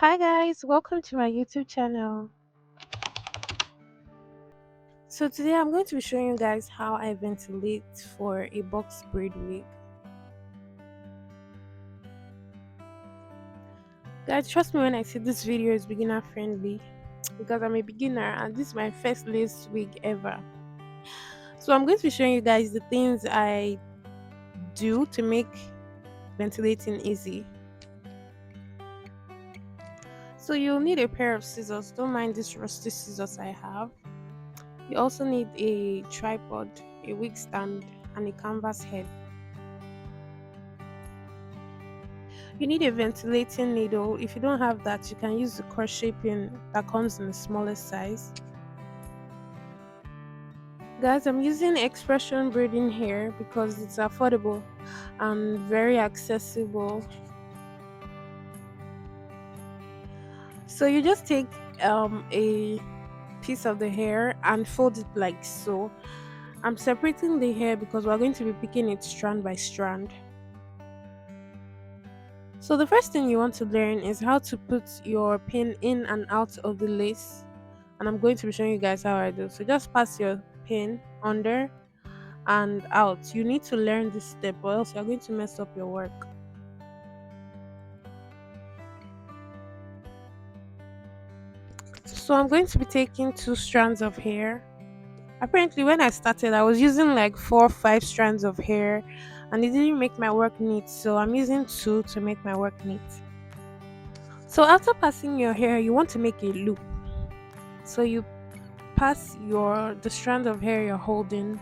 Hi guys, welcome to my YouTube channel. So today I'm going to be showing you guys how I ventilate for a box braid wig. Guys, trust me when I say this video is beginner friendly because I'm a beginner and this is my first lace wig ever. So I'm going to be showing you guys the things I do to make ventilating easy. So you'll need a pair of scissors. Don't mind these rusty scissors I have. You also need a tripod, a wig stand, and a canvas head. You need a ventilating needle. If you don't have that, you can use the crochet pin that comes in the smallest size. Guys, I'm using expression braiding here because it's affordable and very accessible. So you just take a piece of the hair and fold it like so. I'm separating the hair because we're going to be picking it strand by strand. So the first thing you want to learn is how to put your pin in and out of the lace, and I'm going to be showing you guys how I do. So just pass your pin under and out. You need to learn this step or else you're going to mess up your work. So I'm going to be taking two strands of hair. Apparently when I started I was using like 4 or 5 strands of hair and it didn't make my work neat, so I'm using two to make my work neat. So after passing your hair you want to make a loop. So you pass the strand of hair you're holding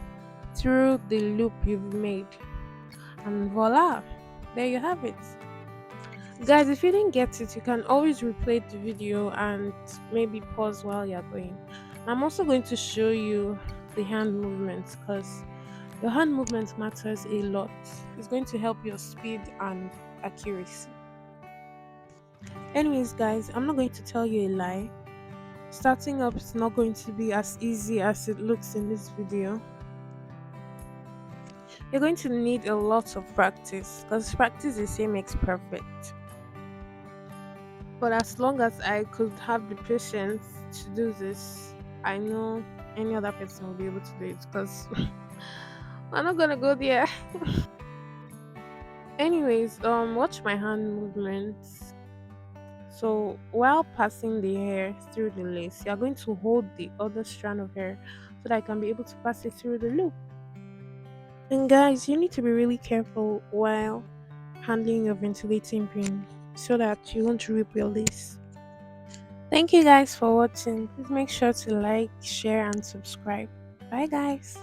through the loop you've made, and voila, there you have it. Guys, if you didn't get it, you can always replay the video and maybe pause while you're going. I'm also going to show you the hand movements because your hand movement matters a lot. It's going to help your speed and accuracy. Anyways, guys, I'm not going to tell you a lie. Starting up is not going to be as easy as it looks in this video. You're going to need a lot of practice because practice the same makes perfect. But as long as I could have the patience to do this, I know any other person will be able to do it because I'm not gonna go there. Anyways, watch my hand movements. So while passing the hair through the lace, you're going to hold the other strand of hair so that I can be able to pass it through the loop. And guys, you need to be really careful while handling your ventilating pin so that you won't rip your lace. Thank you guys for watching. Please make sure to like, share, and subscribe. Bye, guys.